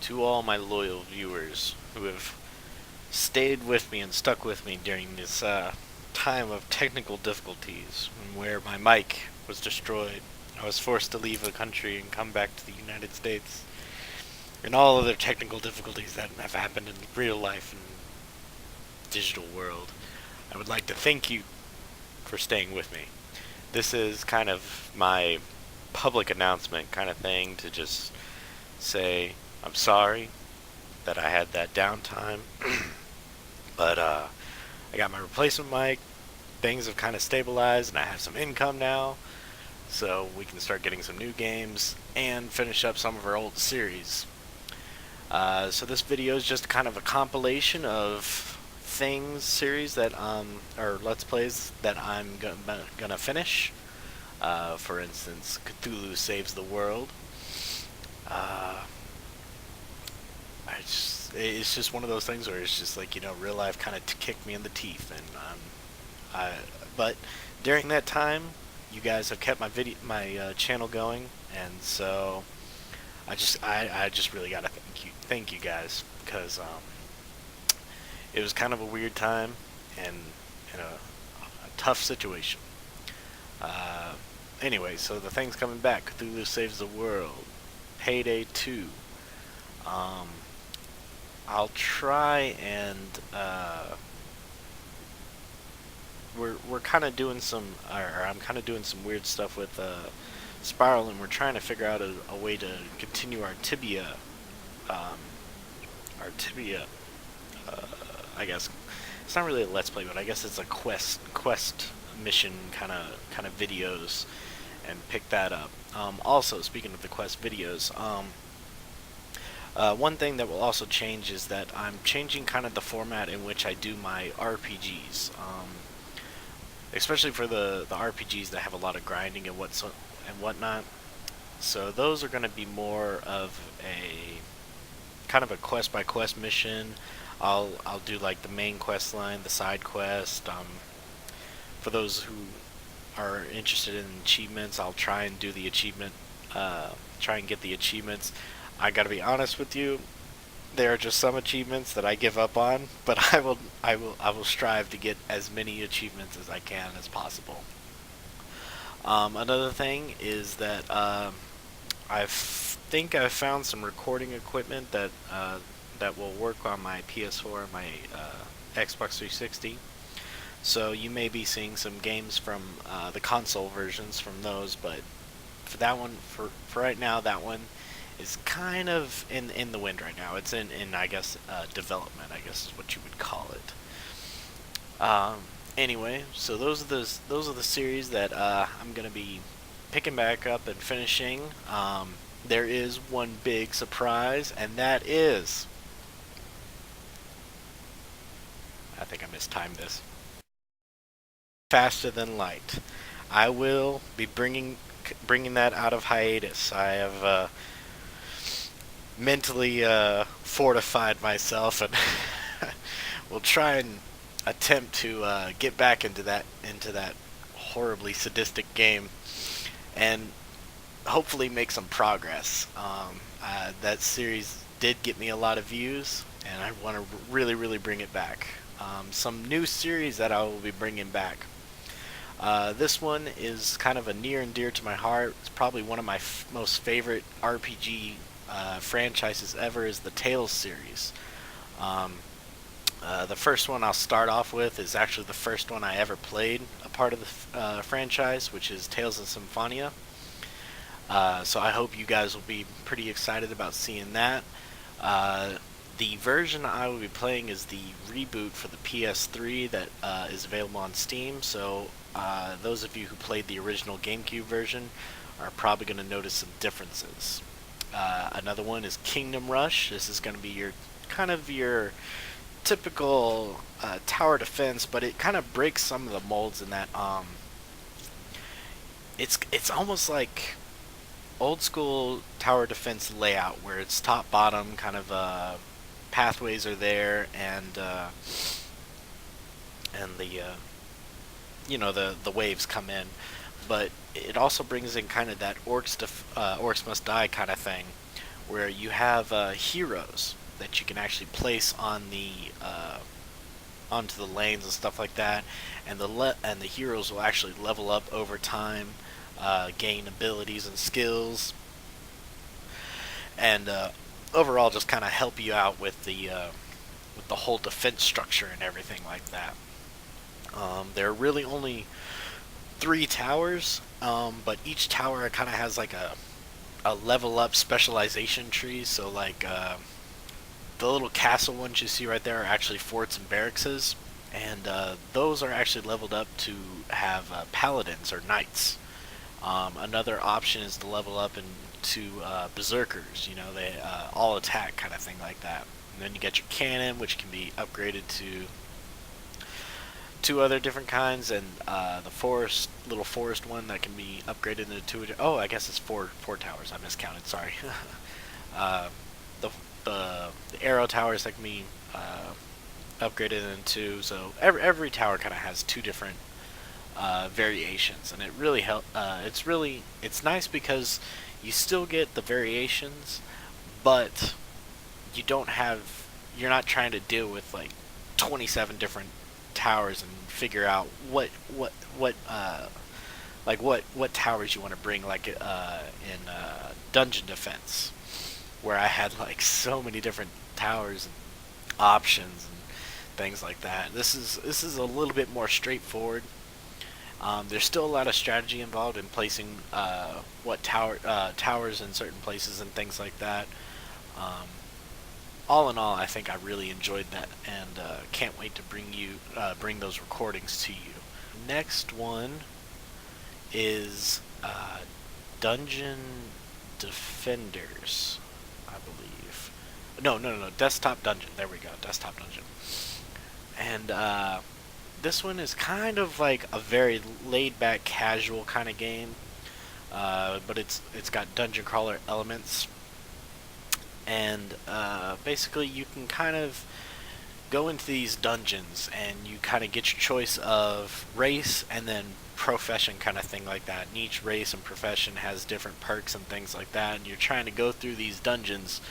to all my loyal viewers who have stayed with me and stuck with me during this time of technical difficulties where my mic was destroyed. I was forced to leave the country and come back to the United States, and all other technical difficulties that have happened in real life and digital world. I would like to thank you for staying with me. This is kind of my public announcement kind of thing to just say I'm sorry that I had that downtime, but I got my replacement mic. Things have kind of stabilized, and I have some income now, so we can start getting some new games and finish up some of our old series. So this video is just kind of a compilation of series that or let's plays that I'm gonna finish. For instance, Cthulhu Saves the World. It's just one of those things where it's just like, real life kind of kicked me in the teeth, and but during that time, you guys have kept my channel going, and so I just really gotta thank you guys, because it was kind of a weird time and in a tough situation. Anyway, so the thing's coming back. Cthulhu Saves the World, Payday 2. I'll try and we're kind of doing some, or I'm kind of doing some weird stuff with Spiral, and we're trying to figure out a way to continue our Tibia, uh, I guess it's not really a let's play, but I guess it's a quest mission kind of videos, and pick that up. Also, speaking of the quest videos, one thing that will also change is that I'm changing kind of the format in which I do my RPGs, especially for the RPGs that have a lot of grinding and whatnot. So those are going to be more of a kind of a quest by quest mission. I'll do like the main quest line, the side quest. For those who are interested in achievements, I'll try and do the achievement. Try and get the achievements. I gotta be honest with you, there are just some achievements that I give up on, but I will strive to get as many achievements as I can as possible. Another thing is that I think I've found some recording equipment that that will work on my PS4 and my Xbox 360. So you may be seeing some games from the console versions from those, but for that one, for right now, that one is kind of in the wind right now. It's in I guess development, I guess is what you would call it. Anyway, so those are the series that I'm gonna be picking back up and finishing. There is one big surprise, and that is, I think I mistimed this. Faster Than Light. I will be bringing that out of hiatus. I have mentally fortified myself, and will try and attempt to get back into that horribly sadistic game, and hopefully make some progress. That series did get me a lot of views, and I want to really bring it back. Some new series that I will be bringing back. This one is kind of a near and dear to my heart. It's probably one of my most favorite RPG franchises ever, is the Tales series. The first one I'll start off with is actually the first one I ever played, a part of the franchise, which is Tales of Symphonia. So I hope you guys will be pretty excited about seeing that. The version I will be playing is the reboot for the PS3 that is available on Steam, so those of you who played the original GameCube version are probably going to notice some differences. Another one is Kingdom Rush. This is going to be your typical tower defense, but it kind of breaks some of the molds in that it's almost like old school tower defense layout, where it's top bottom kind of pathways are there, and the waves come in, but it also brings in kind of that orcs must die kind of thing, where you have heroes that you can actually place on the onto the lanes and stuff like that, and the heroes will actually level up over time, gain abilities and skills, and overall just kind of help you out with the whole defense structure and everything like that. There are really only 3 towers, but each tower kind of has like a level up specialization tree. So like the little castle ones you see right there are actually forts and barracks, and those are actually leveled up to have paladins or knights. Another option is to level up into berserkers. You know, they all attack kind of thing like that. And then you get your cannon, which can be upgraded to 2 other different kinds, and the little forest one that can be upgraded into 2. Oh, I guess it's four towers. I miscounted. Sorry. uh, the, the arrow towers that can be upgraded into. So every tower kind of has 2 different variations, and it really it's nice because you still get the variations, but you're not trying to deal with like 27 different towers and figure out what towers you want to bring, like in dungeon defense, where I had like so many different towers and options and things like that. This is a little bit more straightforward. There's still a lot of strategy involved in placing towers in certain places and things like that. Um, all in all, I think I really enjoyed that, and can't wait to bring those recordings to you. Next one is Dungeon Defenders, I believe. No, Desktop Dungeon. There we go, Desktop Dungeon. And this one is kind of like a very laid-back, casual kind of game, but it's got dungeon crawler elements, and basically you can kind of go into these dungeons and you kind of get your choice of race and then profession kind of thing like that. And each race and profession has different perks and things like that, and you're trying to go through these dungeons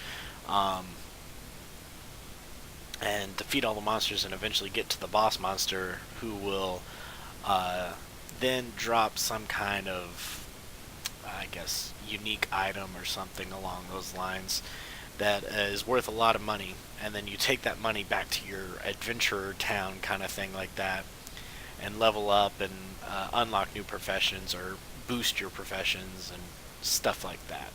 and defeat all the monsters and eventually get to the boss monster, who will then drop some kind of, I guess, unique item or something along those lines that is worth a lot of money, and then you take that money back to your adventurer town kind of thing like that, and level up and unlock new professions or boost your professions and stuff like that.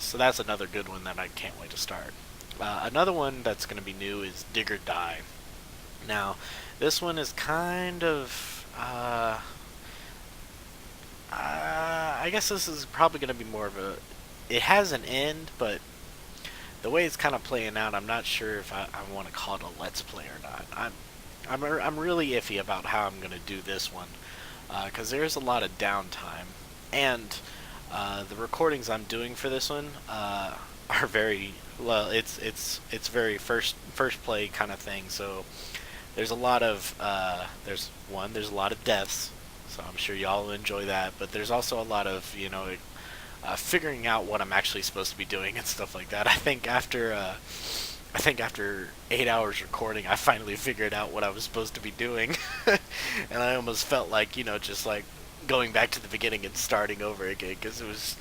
So that's another good one that I can't wait to start. Another one that's going to be new is Dig or Die. Now, this one is kind of, I guess this is probably going to be more of it has an end, but the way it's kind of playing out, I'm not sure if I want to call it a Let's Play or not. I'm really iffy about how I'm going to do this one, because there's a lot of downtime, and the recordings I'm doing for this one are very well. It's very first play kind of thing. So there's a lot of there's a lot of deaths. So I'm sure y'all will enjoy that. But there's also a lot of figuring out what I'm actually supposed to be doing and stuff like that. I think after 8 hours recording, I finally figured out what I was supposed to be doing, and I almost felt like just like going back to the beginning and starting over again, because it was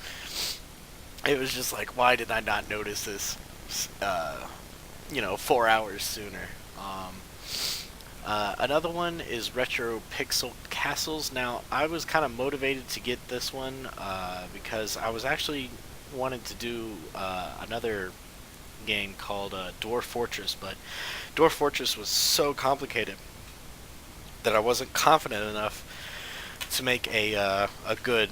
just like, why did I not notice this 4 hours sooner. Another one is Retro Pixel Castles. Now, I was kind of motivated to get this one because I was actually wanted to do another game called Dwarf Fortress, but Dwarf Fortress was so complicated that I wasn't confident enough to make a good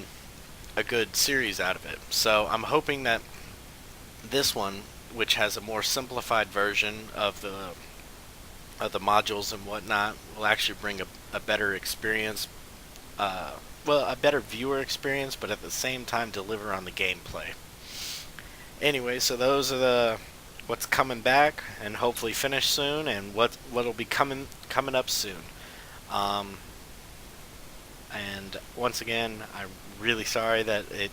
series out of it. So I'm hoping that this one, which has a more simplified version of the modules and whatnot, will actually bring a better experience, a better viewer experience, but at the same time deliver on the gameplay. Anyway, so those are what's coming back and hopefully finished soon, and what'll be coming up soon. And once again, I'm really sorry that it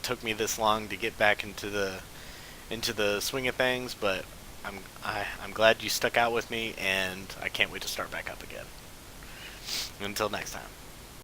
took me this long to get back into the into the swing of things, but I'm glad you stuck out with me, and I can't wait to start back up again. Until next time.